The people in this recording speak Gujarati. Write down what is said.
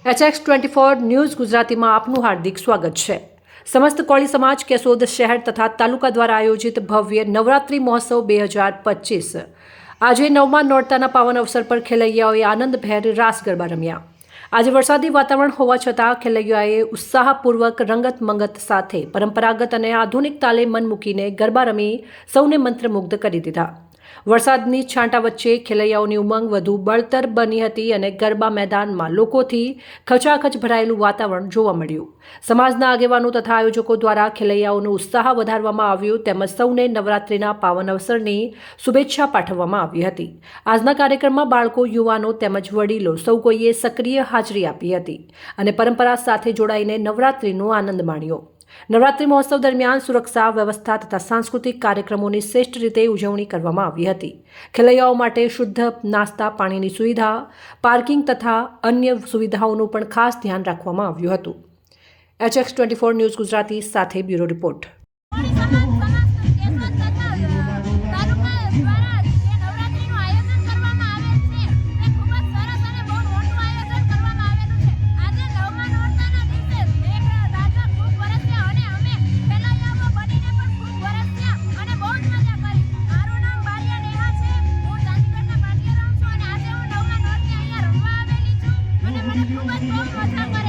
HX24 ન્યૂઝ ગુજરાતીમાં આપનું હાર્દિક સ્વાગત છે। સમસ્ત કોળી સમાજ કેશોદ શહેર તથા તાલુકા દ્વારા આયોજિત ભવ્ય નવરાત્રિ મહોત્સવ 2025 આજે 9મા નોરતાના પાવન અવસર પર ખેલૈયાઓએ આનંદભેર રાસ ગરબા રમ્યા। આજે વરસાદી વાતાવરણ હોવા છતાં ખેલૈયાઓએ ઉત્સાહપૂર્વક રંગત મંગત સાથે પરંપરાગત અને આધુનિક તાલે મન મૂકીને ગરબા રમી સૌને મંત્રમુગ્ધ કરી દીધા। વરસાદની છાંટા વચ્ચે ખેલૈયાઓની ઉમંગ વધુ બળતર બની હતી અને ગરબા મેદાનમાં લોકોથી ખચાખચ ભરાયેલું વાતાવરણ જોવા મળ્યું। સમાજના આગેવાનો તથા આયોજકો દ્વારા ખેલૈયાઓનો ઉત્સાહ વધારવામાં આવ્યો તેમજ સૌને નવરાત્રિના પાવન અવસરની શુભેચ્છા પાઠવવામાં આવી હતી। આજના કાર્યક્રમમાં બાળકો, યુવાનો તેમજ વડીલો સૌ કોઈએ સક્રિય હાજરી આપી હતી અને પરંપરા સાથે જોડાઈને નવરાત્રિનો આનંદ માણ્યો। નવરાત્રિ મહોત્સવ દરમિયાન સુરક્ષા વ્યવસ્થા તથા સાંસ્કૃતિક કાર્યક્રમોની શ્રેષ્ઠ રીતે ઉજવણી કરવામાં આવી હતી। ખેલૈયાઓ માટે શુદ્ધ નાસ્તા પાણીની સુવિધા, પાર્કિંગ તથા અન્ય સુવિધાઓનું પણ ખાસ ધ્યાન રાખવામાં આવ્યું હતું। HX24 ન્યૂઝ ગુજરાતી સાથે બ્યુરો રિપોર્ટ। ખૂબ જ મજા